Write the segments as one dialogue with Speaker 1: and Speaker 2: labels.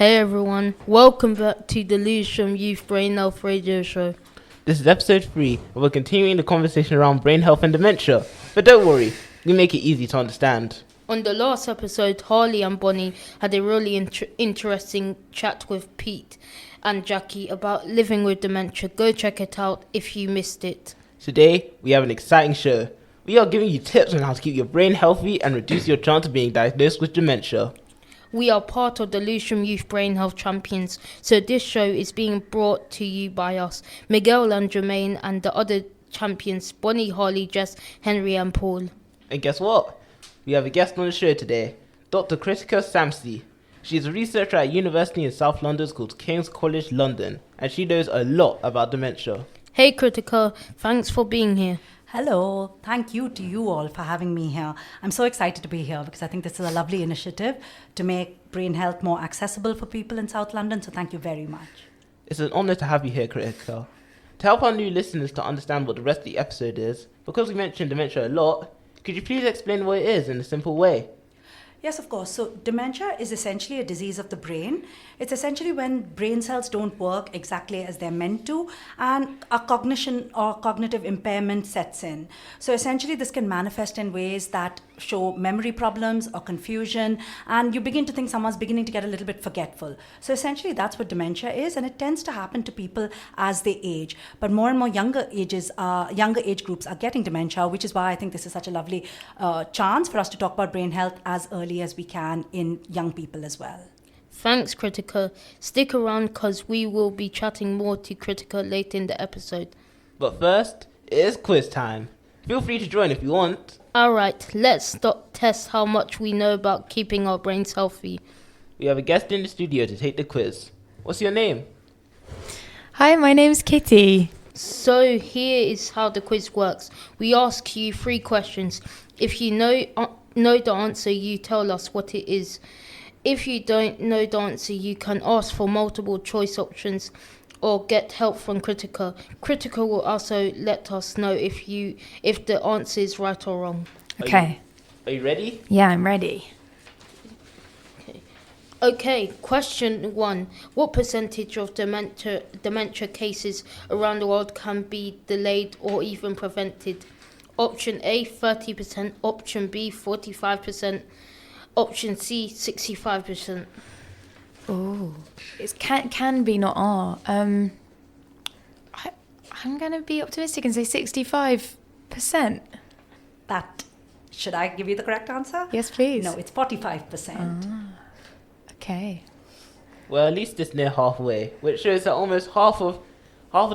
Speaker 1: Hey everyone, welcome back to the Lewisham Youth Brain Health Radio Show.
Speaker 2: This is episode 3, and we're continuing the conversation around brain health and dementia. But don't worry, we make it easy to understand.
Speaker 1: On the last episode, Harley and Bonnie had a really interesting chat with Pete and Jackie about living with dementia. Go check it out if you missed it.
Speaker 2: Today, we have an exciting show. We are giving you tips on how to keep your brain healthy and reduce your chance of being diagnosed with dementia.
Speaker 1: We are part of the Lewisham Youth Brain Health Champions, so this show is being brought to you by us, Miguel and Jermaine, and the other champions, Bonnie, Harley, Jess, Henry and Paul.
Speaker 2: And guess what? We have a guest on the show today, Dr Kritika Samsi. She is a researcher at a university in South London called King's College London, and she knows a lot about dementia.
Speaker 1: Hey Kritika, thanks for being here.
Speaker 3: Hello, thank you to you all for having me here. I'm so excited to be here because I think this is a lovely initiative to make brain health more accessible for people in South London, so thank you very much.
Speaker 2: It's an honour to have you here, Kritika. To help our new listeners to understand what the rest of the episode is, because we mentioned dementia a lot, could you please explain what it is in a simple way?
Speaker 3: Yes, of course. So dementia is essentially a disease of the brain. It's essentially when brain cells don't work exactly as they're meant to and a cognition or cognitive impairment sets in. So essentially this can manifest in ways that show memory problems or confusion, and you begin to think someone's beginning to get a little bit forgetful. So essentially that's what dementia is, and it tends to happen to people as they age. But more and more younger age groups are getting dementia, which is why I think this is such a lovely chance for us to talk about brain health as early as we can in young people as well.
Speaker 1: Thanks, Kritika. Stick around because we will be chatting more to Kritika later in the episode.
Speaker 2: But first, it is quiz time. Feel free to join if you want.
Speaker 1: Alright, let's test how much we know about keeping our brains healthy.
Speaker 2: We have a guest in the studio to take the quiz. What's your name?
Speaker 4: Hi, my name's Kitty.
Speaker 1: So here is how the quiz works. We ask you 3 questions. If you know the answer, you tell us what it is. If you don't know the answer, you can ask for multiple choice options or get help from Kritika. Kritika will also let us know if the answer is right or wrong.
Speaker 4: Okay.
Speaker 2: Are you ready?
Speaker 4: Yeah, I'm ready.
Speaker 1: Okay, question 1. What percentage of dementia cases around the world can be delayed or even prevented? Option A, 30%. Option B, 45%. Option C, 65%.
Speaker 4: Oh, it can be, not are. I'm going to be optimistic and say 65%.
Speaker 3: Should I give you the correct answer?
Speaker 4: Yes, please.
Speaker 3: No, it's 45%.
Speaker 4: Okay.
Speaker 2: Well, at least it's near halfway, which shows that almost half of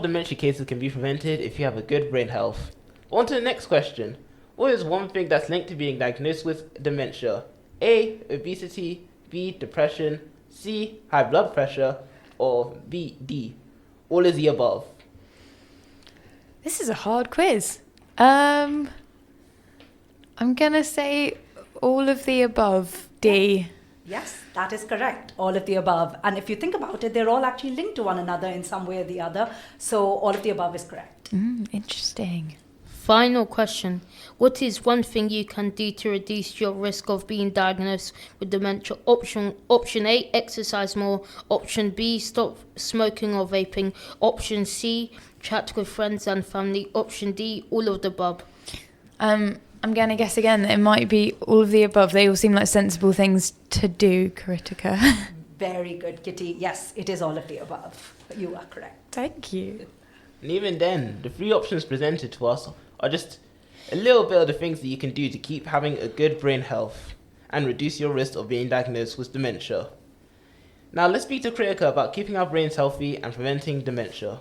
Speaker 2: dementia cases can be prevented if you have a good brain health. On to the next question. What is one thing that's linked to being diagnosed with dementia? A, obesity, B, depression, C, high blood pressure, or D, all of the above.
Speaker 4: This is a hard quiz. I'm going to say all of the above, D.
Speaker 3: Yes, that is correct. All of the above. And if you think about it, they're all actually linked to one another in some way or the other. So all of the above is correct.
Speaker 4: Interesting.
Speaker 1: Final question. What is one thing you can do to reduce your risk of being diagnosed with dementia? Option A, exercise more. Option B, stop smoking or vaping. Option C, chat with friends and family. Option D, all of the above.
Speaker 4: I'm going to guess again that it might be all of the above. They all seem like sensible things to do, Kritika.
Speaker 3: Very good, Kitty. Yes, it is all of the above. You are correct.
Speaker 4: Thank you.
Speaker 2: And even then, the 3 options presented to us are just a little bit of the things that you can do to keep having a good brain health and reduce your risk of being diagnosed with dementia. Now let's speak to Kritika about keeping our brains healthy and preventing dementia.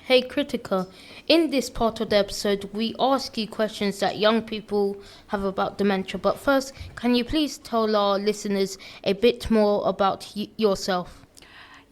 Speaker 1: Hey Kritika, in this part of the episode, we ask you questions that young people have about dementia. But first, can you please tell our listeners a bit more about yourself?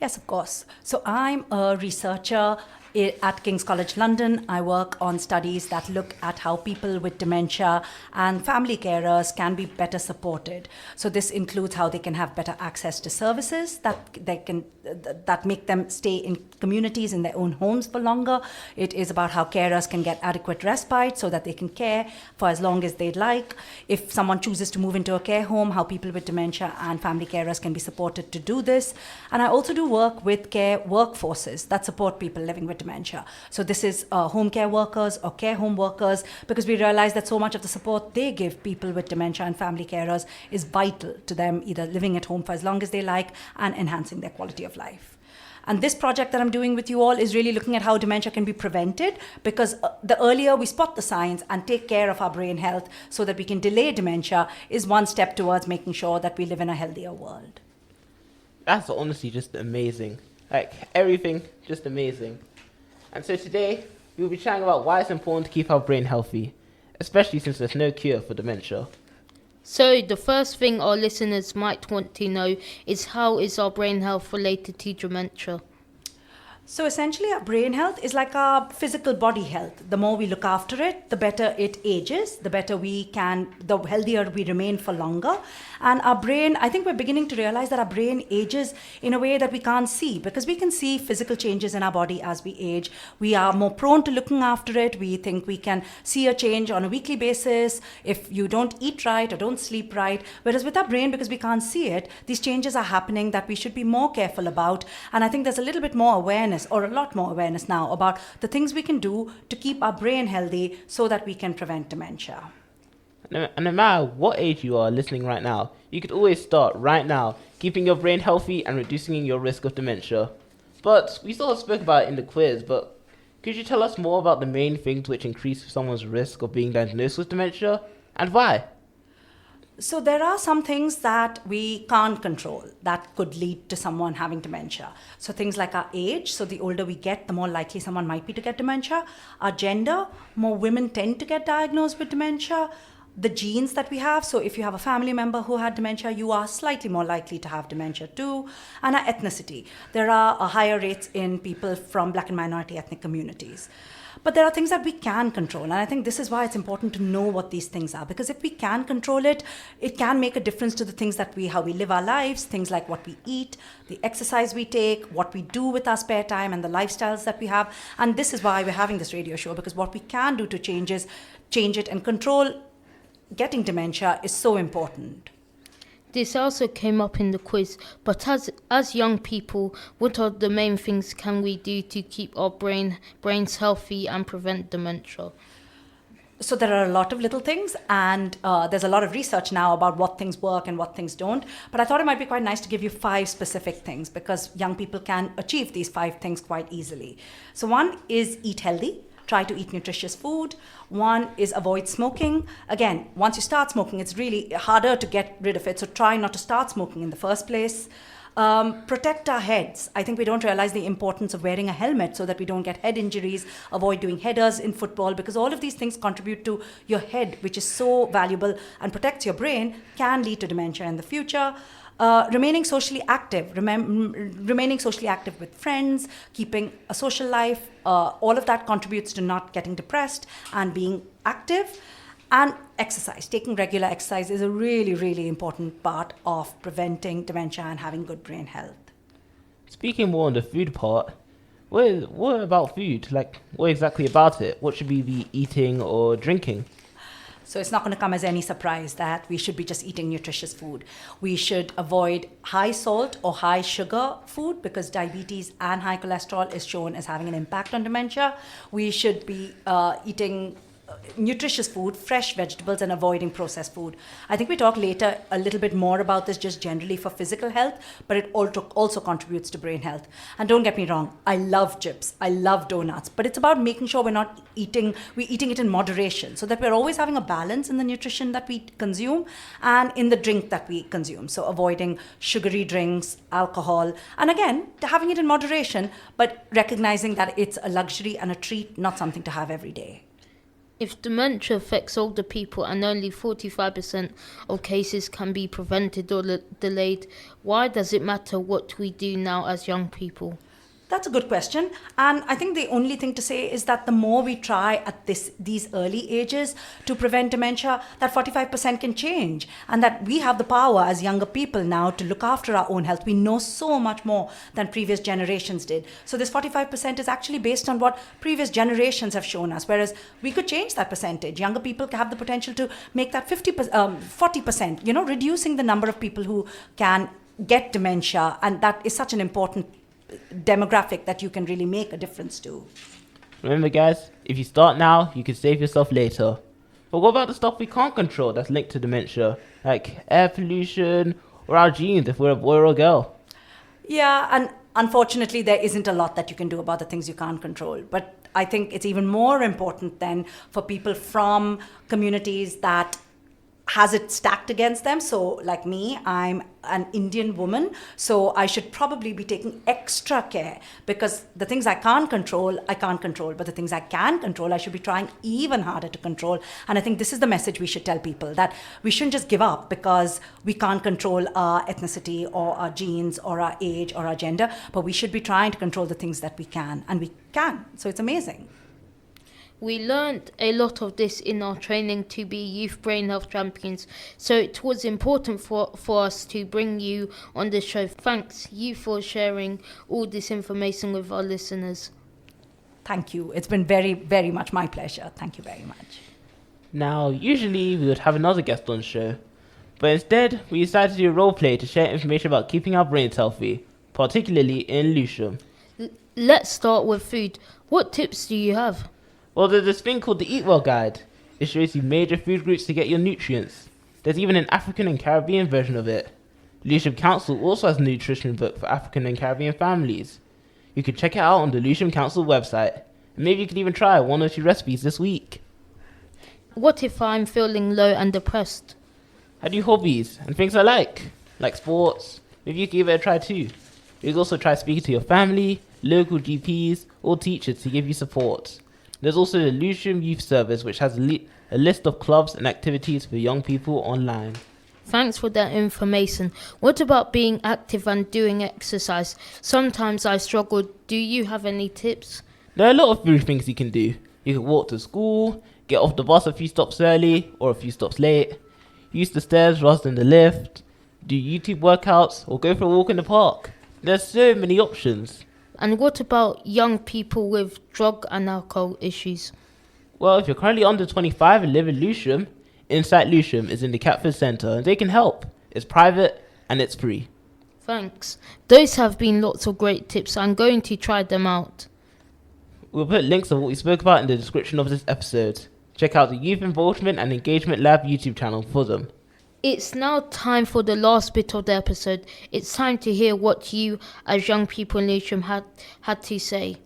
Speaker 3: Yes, of course. So I'm a researcher At King's College London, I work on studies that look at how people with dementia and family carers can be better supported. So this includes how they can have better access to services that make them stay in communities in their own homes for longer. It is about how carers can get adequate respite so that they can care for as long as they'd like. If someone chooses to move into a care home, how people with dementia and family carers can be supported to do this. And I also do work with care workforces that support people living with dementia. So this is home care workers or care home workers, because we realize that so much of the support they give people with dementia and family carers is vital to them either living at home for as long as they like and enhancing their quality of life. And this project that I'm doing with you all is really looking at how dementia can be prevented, because the earlier we spot the signs and take care of our brain health so that we can delay dementia is one step towards making sure that we live in a healthier world.
Speaker 2: That's honestly just amazing. Like, everything, just amazing. And so today, we'll be chatting about why it's important to keep our brain healthy, especially since there's no cure for dementia.
Speaker 1: So the first thing our listeners might want to know is, how is our brain health related to dementia?
Speaker 3: So essentially, our brain health is like our physical body health. The more we look after it, the better it ages, the healthier we remain for longer. And our brain, I think we're beginning to realize that our brain ages in a way that we can't see, because we can see physical changes in our body as we age. We are more prone to looking after it. We think we can see a change on a weekly basis if you don't eat right or don't sleep right. Whereas with our brain, because we can't see it, these changes are happening that we should be more careful about. And I think there's a little bit more awareness, or a lot more awareness now, about the things we can do to keep our brain healthy so that we can prevent dementia.
Speaker 2: And no matter what age you are listening right now, you could always start right now, keeping your brain healthy and reducing your risk of dementia. But we sort of spoke about it in the quiz, but could you tell us more about the main things which increase someone's risk of being diagnosed with dementia, and why?
Speaker 3: So there are some things that we can't control that could lead to someone having dementia. So things like our age, so the older we get, the more likely someone might be to get dementia. Our gender, more women tend to get diagnosed with dementia. The genes that we have, so if you have a family member who had dementia, you are slightly more likely to have dementia too. And our ethnicity. There are higher rates in people from Black and minority ethnic communities. But there are things that we can control. And I think this is why it's important to know what these things are. Because if we can control it, it can make a difference to the things that how we live our lives, things like what we eat, the exercise we take, what we do with our spare time, and the lifestyles that we have. And this is why we're having this radio show, because what we can do to change it and control getting dementia is so important.
Speaker 1: This also came up in the quiz, but as young people, what are the main things can we do to keep our brains healthy and prevent dementia?
Speaker 3: So there are a lot of little things, and there's a lot of research now about what things work and what things don't. But I thought it might be quite nice to give you 5 specific things, because young people can achieve these 5 things quite easily. So one is eat healthy. Try to eat nutritious food. One is avoid smoking. Again, once you start smoking, it's really harder to get rid of it. So try not to start smoking in the first place. Protect our heads. I think we don't realize the importance of wearing a helmet so that we don't get head injuries. Avoid doing headers in football, because all of these things contribute to your head, which is so valuable and protects your brain, can lead to dementia in the future. Remaining socially active, remaining socially active with friends, keeping a social life, all of that contributes to not getting depressed and being active. And exercise, taking regular exercise is a really, really important part of preventing dementia and having good brain health.
Speaker 2: Speaking more on the food part, what about food? Like, what exactly about it? What should we be eating or drinking?
Speaker 3: So it's not going to come as any surprise that we should be just eating nutritious food. We should avoid high salt or high sugar food, because diabetes and high cholesterol is shown as having an impact on dementia. We should be eating nutritious food, fresh vegetables, and avoiding processed food. I think we talk later a little bit more about this just generally for physical health, but it also contributes to brain health. And don't get me wrong, I love chips, I love donuts, but it's about making sure we're eating it in moderation, so that we're always having a balance in the nutrition that we consume and in the drink that we consume. So avoiding sugary drinks, alcohol, and again, having it in moderation, but recognizing that it's a luxury and a treat, not something to have every day.
Speaker 1: If dementia affects older people and only 45% of cases can be prevented or delayed, why does it matter what we do now as young people?
Speaker 3: That's a good question. And I think the only thing to say is that the more we try at these early ages to prevent dementia, that 45% can change. And that we have the power as younger people now to look after our own health. We know so much more than previous generations did. So this 45% is actually based on what previous generations have shown us. Whereas we could change that percentage. Younger people have the potential to make that 40%, reducing the number of people who can get dementia. And that is such an important demographic that you can really make a difference to.
Speaker 2: Remember, guys, if you start now, you can save yourself later. But what about the stuff we can't control that's linked to dementia, like air pollution or our genes if we're a boy or a girl?
Speaker 3: Yeah, and unfortunately, there isn't a lot that you can do about the things you can't control. But I think it's even more important then for people from communities that has it stacked against them. So like me, I'm an Indian woman, so I should probably be taking extra care because the things I can't control, but the things I can control, I should be trying even harder to control. And I think this is the message we should tell people, that we shouldn't just give up because we can't control our ethnicity or our genes or our age or our gender, but we should be trying to control the things that we can, and we can. So it's amazing.
Speaker 1: We learned a lot of this in our training to be youth brain health champions, so it was important for us to bring you on the show. Thanks you for sharing all this information with our listeners.
Speaker 3: Thank you. It's been very, very much my pleasure. Thank you very much.
Speaker 2: Now, usually we would have another guest on the show, but instead we decided to do a role play to share information about keeping our brains healthy, particularly in Lewisham.
Speaker 1: Let's start with food. What tips do you have?
Speaker 2: Well, there's this thing called the Eat Well Guide. It shows you major food groups to get your nutrients. There's even an African and Caribbean version of it. Lewisham Council also has a nutrition book for African and Caribbean families. You can check it out on the Lewisham Council website, and maybe you could even try 1 or 2 recipes this week.
Speaker 1: What if I'm feeling low and depressed?
Speaker 2: I do hobbies and things I like sports. Maybe you can give it a try too. You can also try speaking to your family, local GPs, or teachers to give you support. There's also the Lewisham Youth Service, which has a list of clubs and activities for young people online.
Speaker 1: Thanks for that information. What about being active and doing exercise? Sometimes I struggle. Do you have any tips?
Speaker 2: There are a lot of few things you can do. You can walk to school, get off the bus a few stops early or a few stops late, use the stairs rather than the lift, do YouTube workouts, or go for a walk in the park. There's so many options.
Speaker 1: And what about young people with drug and alcohol issues?
Speaker 2: Well, if you're currently under 25 and live in Lewisham, Insight Lewisham is in the Catford Centre and they can help. It's private and it's free.
Speaker 1: Thanks. Those have been lots of great tips. I'm going to try them out.
Speaker 2: We'll put links of what we spoke about in the description of this episode. Check out the Youth Involvement and Engagement Lab YouTube channel for them.
Speaker 1: It's now time for the last bit of the episode. It's time to hear what you, as young people in Lewisham, had to say.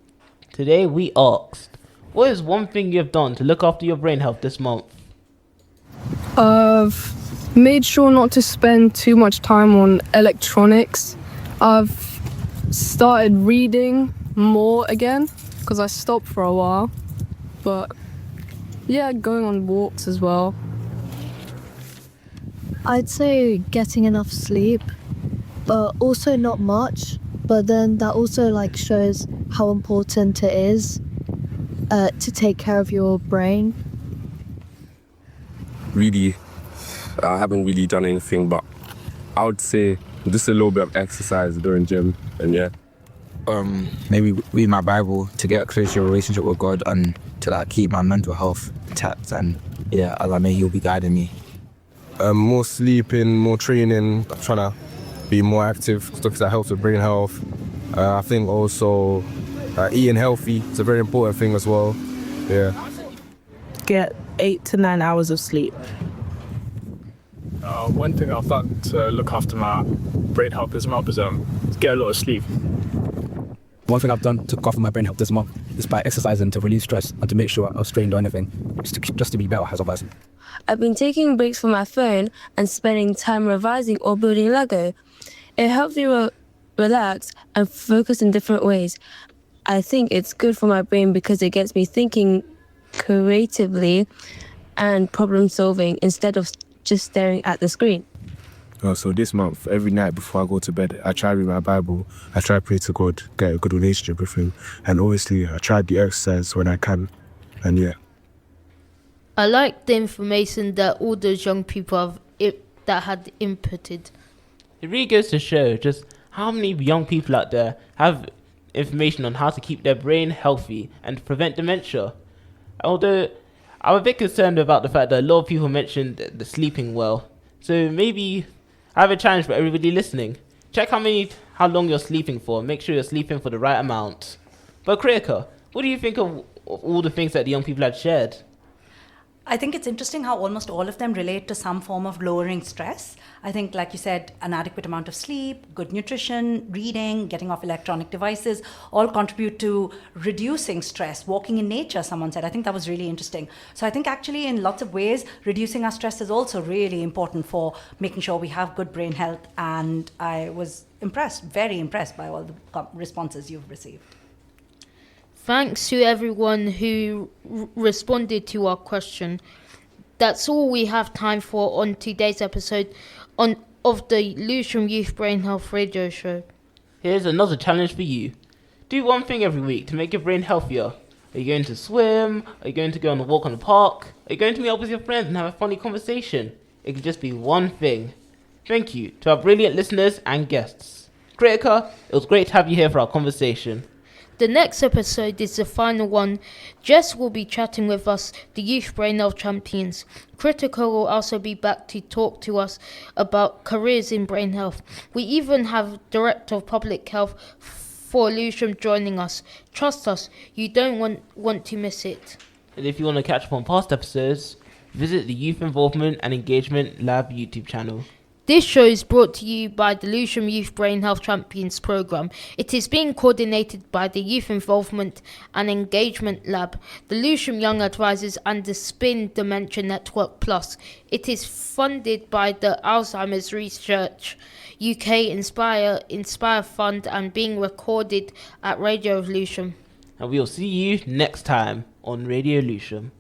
Speaker 2: Today we asked, what is one thing you have done to look after your brain health this month?
Speaker 5: I've made sure not to spend too much time on electronics. I've started reading more again because I stopped for a while. But yeah, going on walks as well.
Speaker 6: I'd say getting enough sleep, but also not much. But then that also shows how important it is to take care of your brain.
Speaker 7: Really, I haven't really done anything, but I would say just a little bit of exercise during gym, and yeah.
Speaker 8: Maybe read my Bible to get a closer relationship with God and to keep my mental health intact, and yeah, Allah may He'll be guiding me.
Speaker 7: More sleeping, more training, trying to be more active because that helps with brain health. I think also eating healthy is a very important thing as well. Yeah.
Speaker 9: Get 8 to 9 hours of sleep.
Speaker 10: One thing I've done to look after my brain health this month is get a lot of sleep.
Speaker 8: One thing I've done to look after my brain health this month is by exercising to release stress and to make sure I'm not strained or anything, just to be better as a person.
Speaker 11: I've been taking breaks from my phone and spending time revising or building Lego. It helps me relax and focus in different ways. I think it's good for my brain because it gets me thinking creatively and problem solving instead of just staring at the screen.
Speaker 7: So this month, every night before I go to bed, I try to read my Bible. I try to pray to God, get a good relationship with Him. And obviously, I try to do exercise when I can. And yeah.
Speaker 1: I like the information that all those young people that had inputted.
Speaker 2: It really goes to show just how many young people out there have information on how to keep their brain healthy and prevent dementia. Although I'm a bit concerned about the fact that a lot of people mentioned the sleeping well. So maybe I have a challenge for everybody listening. Check how long you're sleeping for. Make sure you're sleeping for the right amount. But Kritika, what do you think of all the things that the young people had shared?
Speaker 3: I think it's interesting how almost all of them relate to some form of lowering stress. I think, like you said, an adequate amount of sleep, good nutrition, reading, getting off electronic devices, all contribute to reducing stress. Walking in nature, someone said. I think that was really interesting. So I think actually in lots of ways, reducing our stress is also really important for making sure we have good brain health. And I was impressed, very impressed by all the responses you've received.
Speaker 1: Thanks to everyone who responded to our question. That's all we have time for on today's episode of the Lewisham Youth Brain Health Radio Show.
Speaker 2: Here's another challenge for you. Do one thing every week to make your brain healthier. Are you going to swim? Are you going to go on a walk on the park? Are you going to meet up with your friends and have a funny conversation? It could just be one thing. Thank you to our brilliant listeners and guests. Kritika, it was great to have you here for our conversation.
Speaker 1: The next episode is the final one. Jess will be chatting with us, the Youth Brain Health Champions. Kritika will also be back to talk to us about careers in brain health. We even have Director of Public Health for Lewisham joining us. Trust us, you don't want to miss it.
Speaker 2: And if you want to catch up on past episodes, visit the Youth Involvement and Engagement Lab YouTube channel.
Speaker 1: This show is brought to you by the Lewisham Youth Brain Health Champions Programme. It is being coordinated by the Youth Involvement and Engagement Lab, the Lewisham Young Advisors and the SPIN Dementia Network Plus. It is funded by the Alzheimer's Research UK Inspire Fund and being recorded at Radio Lewisham.
Speaker 2: And we'll see you next time on Radio Lewisham.